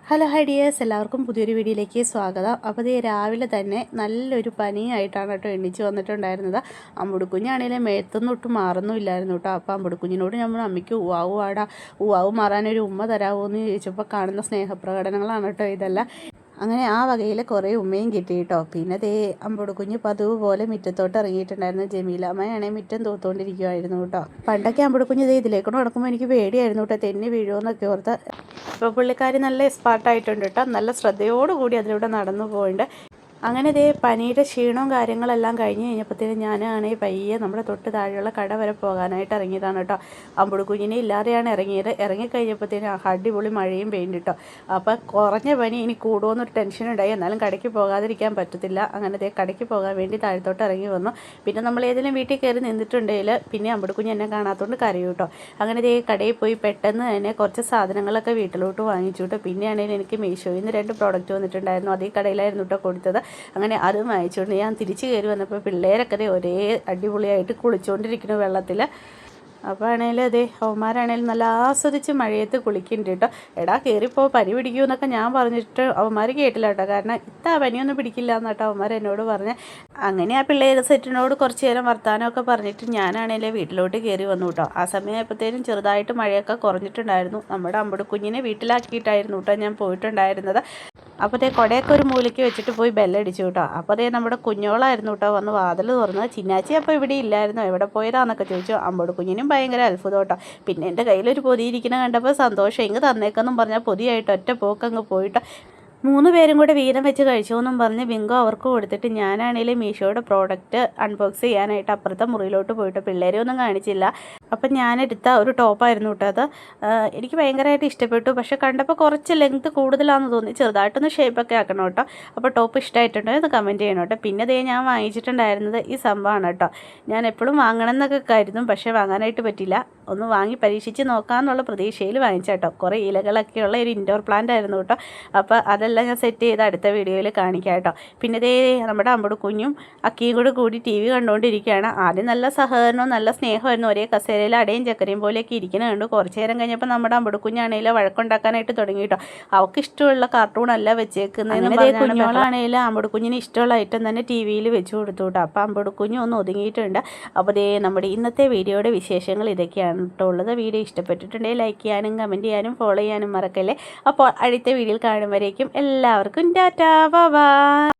Hello ഹൈഡിയേഴ്സ്, എല്ലാവർക്കും പുതിയൊരു വീഡിയോയിലേക്ക് സ്വാഗതം. അപ്പോൾ ഇത് രാവിലെ തന്നെ നല്ലൊരു പനിയായിട്ടാണ് കേട്ടോ എണ്ണിച്ച് വന്നിട്ടുണ്ടായിരുന്നത്. അമ്പുടുക്കുഞ്ഞാണെങ്കിലും മേത്തൊന്നും ഒട്ടും മാറുന്നുമില്ലായിരുന്നു കേട്ടോ. അപ്പോൾ അമ്പുടുക്കുഞ്ഞിനോട് നമ്മൾ അമ്മയ്ക്ക് ഉവാവ് മാറാനൊരു ഉമ്മ തരാമോ എന്ന് ചോദിച്ചപ്പോൾ കാണുന്ന സ്നേഹപ്രകടനങ്ങളാണ് കേട്ടോ ഇതെല്ലാം. അങ്ങനെ ആ വകയിൽ കുറേ ഉമ്മയും കിട്ടി കേട്ടോ. പിന്നെ ദേ അമ്പുടുക്കുഞ്ഞ് പതിവ് പോലെ മുറ്റത്തോട്ട് ഇറങ്ങിയിട്ടുണ്ടായിരുന്നു. ജമീല അമ്മയാണെങ്കിൽ മുറ്റം തൂത്തുകൊണ്ടിരിക്കുമായിരുന്നു കേട്ടോ. പണ്ടൊക്കെ അമ്പുടുക്കുഞ്ഞ് ദേ ഇതിലേക്കൊണ്ട് നടക്കുമ്പോൾ എനിക്ക് പേടിയായിരുന്നു കേട്ടോ, തെന്നി വീഴുമെന്നൊക്കെ ഓർത്ത്. ഇപ്പോൾ പുള്ളിക്കാരി നല്ല എക്സ്പാർട്ടായിട്ടുണ്ട് കേട്ടോ. നല്ല ശ്രദ്ധയോടുകൂടി അതിലൂടെ നടന്നു പോയിട്ടുണ്ട്. അങ്ങനെ ദേ പനിയുടെ ക്ഷീണവും കാര്യങ്ങളെല്ലാം കഴിഞ്ഞ് കഴിഞ്ഞപ്പോഴത്തേനും ഞാനാണെങ്കിൽ പയ്യെ നമ്മുടെ തൊട്ട് താഴെയുള്ള കട വരെ പോകാനായിട്ട് ഇറങ്ങിയതാണ് കേട്ടോ. അമ്പുടുക്കുഞ്ഞിനെ ഇല്ലാതെയാണ് ഇറങ്ങിയത്. ഇറങ്ങിക്കഴിഞ്ഞപ്പോഴത്തേനും അടിപൊളി മഴയും പെയ്യുന്നുണ്ട് കേട്ടോ. അപ്പോൾ കുറഞ്ഞ പനി ഇനി കൂടുമോയെന്നൊരു ടെൻഷൻ ഉണ്ടായി. എന്നാലും കടയ്ക്ക് പോകാതിരിക്കാൻ പറ്റത്തില്ല. അങ്ങനെ ദേ കടയ്ക്ക് പോകാൻ വേണ്ടി താഴത്തോട്ട് ഇറങ്ങി വന്നു. പിന്നെ നമ്മൾ ഏതെങ്കിലും വീട്ടിൽ കയറി നിന്നിട്ടുണ്ടെങ്കിൽ പിന്നെ അമ്പുടുക്കുഞ്ഞ് എന്നെ കാണാത്തതുകൊണ്ട് കരയും കേട്ടോ. അങ്ങനെ ദേ കടയിൽ പോയി പെട്ടെന്ന് തന്നെ കുറച്ച് സാധനങ്ങളൊക്കെ വീട്ടിലോട്ട് വാങ്ങിച്ചു കേട്ടോ. പിന്നെയാണെങ്കിൽ എനിക്ക് മീഷോയിൽ നിന്ന് 2 പ്രോഡക്റ്റ് വന്നിട്ടുണ്ടായിരുന്നു. അത് ഈ കടയിലായിരുന്നു കേട്ടോ കൊടുത്തത്. അങ്ങനെ അതും വാങ്ങിച്ചുകൊണ്ട് ഞാൻ തിരിച്ച് കയറി വന്നപ്പോൾ പിള്ളേരൊക്കെ ഒരേ അടിപൊളിയായിട്ട് കുളിച്ചുകൊണ്ടിരിക്കുന്നു വെള്ളത്തിൽ. അപ്പോൾ ആണെങ്കിലും അതെ അവന്മാരാണെങ്കിലും നല്ല ആസ്വദിച്ച് മഴയത്ത് കുളിക്കുന്നുണ്ട് കേട്ടോ. എടാ കയറിപ്പോൾ പനി പിടിക്കൂ എന്നൊക്കെ ഞാൻ പറഞ്ഞിട്ട് അവന്മാർ കേട്ടില്ല കേട്ടോ. കാരണം പനിയൊന്നും പിടിക്കില്ല എന്നിട്ടോ അവന്മാർ എന്നോട് പറഞ്ഞ്. അങ്ങനെ ആ പിള്ളേർ സെറ്റിനോട് കുറച്ച് നേരം വർത്താനമൊക്കെ പറഞ്ഞിട്ട് ഞാനാണെങ്കിലും വീട്ടിലോട്ട് കയറി വന്നു കേട്ടോ. ആ സമയമായപ്പോഴത്തേനും ചെറുതായിട്ട് മഴയൊക്കെ കുറഞ്ഞിട്ടുണ്ടായിരുന്നു. നമ്മുടെ അമ്പുടുക്കുഞ്ഞിനെ വീട്ടിലാക്കിയിട്ടായിരുന്നു കേട്ടോ ഞാൻ പോയിട്ടുണ്ടായിരുന്നത്. അപ്പോൾ അതേ കുടയൊക്കെ ഒരു മൂലയ്ക്ക് വെച്ചിട്ട് പോയി ബെല്ലടിച്ചു കേട്ടോ. അപ്പോൾ അതേ നമ്മുടെ കുഞ്ഞോളായിരുന്നു കേട്ടോ വന്ന് വാതിൽ തുറന്ന്. ചിന്നാച്ചി അപ്പോൾ ഇവിടെ ഇല്ലായിരുന്നു, എവിടെ പോയതാന്നൊക്കെ ചോദിച്ചു. അമ്പുടുക്കുഞ്ഞിനും ഭയങ്കര അത്ഭുതം കേട്ടോ. പിന്നെ എൻ്റെ കയ്യിലൊരു പൊതി ഇരിക്കുന്ന കണ്ടപ്പോൾ സന്തോഷം. ഇങ്ങ് തന്നേക്കെന്നും പറഞ്ഞാൽ പൊതിയായിട്ട് ഒറ്റ പോക്കങ്ങ് പോയിട്ടോ. 3 പേരും കൂടെ വീതം വെച്ച് കഴിച്ചു എന്നും പറഞ്ഞ് ബിങ്കോ അവർക്ക് കൊടുത്തിട്ട് ഞാനാണെങ്കിലും മീഷോയുടെ പ്രോഡക്റ്റ് അൺബോക്സ് ചെയ്യാനായിട്ട് അപ്പുറത്തെ മുറിയിലോട്ട് പോയിട്ട് പിള്ളേരെ ഒന്നും കാണിച്ചില്ല. അപ്പം ഞാനെടുത്ത ഒരു ടോപ്പായിരുന്നു കേട്ടോ അത്. എനിക്ക് ഭയങ്കരമായിട്ട് ഇഷ്ടപ്പെട്ടു. പക്ഷേ കണ്ടപ്പോൾ കുറച്ച് ലെങ്ത്ത് കൂടുതലാണെന്ന് തോന്നി. ചെറുതായിട്ടൊന്ന് ഷേപ്പൊക്കെ ആക്കണം കേട്ടോ. അപ്പോൾ ടോപ്പ് ഇഷ്ടമായിട്ടുണ്ടോ എന്ന് കമൻറ്റ് ചെയ്യണം കേട്ടോ. പിന്നെ ദേ ഞാൻ വാങ്ങിച്ചിട്ടുണ്ടായിരുന്നത് ഈ സംഭവമാണ് കേട്ടോ. ഞാൻ എപ്പോഴും വാങ്ങണം എന്നൊക്കെ കരുതും, പക്ഷേ വാങ്ങാനായിട്ട് പറ്റില്ല. ഒന്ന് വാങ്ങി പരീക്ഷിച്ച് നോക്കാമെന്നുള്ള പ്രതീക്ഷയിൽ വാങ്ങിച്ചാട്ടോ. കുറേ ഇലകളൊക്കെയുള്ള ഒരു ഇൻഡോർ പ്ലാന്റ് ആയിരുന്നു കേട്ടോ. അപ്പോൾ അതെല്ലാം ഞാൻ സെറ്റ് ചെയ്ത് അടുത്ത വീഡിയോയിൽ കാണിക്കാം കേട്ടോ. പിന്നെ ദേ നമ്മുടെ അമ്പുടുക്കുഞ്ഞും അക്കിയും കൂടി ടി വി കണ്ടുകൊണ്ടിരിക്കുകയാണ്. ആദ്യം നല്ല സഹകരണവും നല്ല സ്നേഹമായിരുന്നു. ഒരേ കസേരയിൽ അടയും ചക്കരയും പോലെയൊക്കെ ഇരിക്കുന്നുണ്ട്. കുറച്ച് നേരം കഴിഞ്ഞപ്പോൾ നമ്മുടെ അമ്പുടുക്കുഞ്ഞാണെങ്കിലും വഴക്കുണ്ടാക്കാനായിട്ട് തുടങ്ങി കേട്ടോ. അവൾക്ക് ഇഷ്ടമുള്ള കാർട്ടൂണല്ല വെച്ചേക്കുന്നതെന്ന് കുഞ്ഞോളാണെങ്കിലും അമ്പുടുക്കുഞ്ഞിന് ഇഷ്ടമുള്ള ഐറ്റം തന്നെ ടി വിയിൽ വെച്ച് കൊടുത്തു കേട്ടോ. അപ്പോൾ അമ്പുടുക്കുഞ്ഞ് ഒന്ന് ഒതുങ്ങിയിട്ടുണ്ട്. അപ്പോൾ ദേ നമ്മുടെ ഇന്നത്തെ വീഡിയോയുടെ വിശേഷങ്ങൾ ഇതൊക്കെയാണ് കേട്ടോ ഉള്ളത്. വീഡിയോ ഇഷ്ടപ്പെട്ടിട്ടുണ്ടെങ്കിൽ ലൈക്ക് ചെയ്യാനും കമൻറ്റ് ചെയ്യാനും ഫോളോ ചെയ്യാനും മറക്കല്ലേ. അപ്പോൾ അടുത്ത വീഡിയോയിൽ കാണുമ്പോഴേക്കും എല്ലാവർക്കും ടാറ്റാ ബൈ.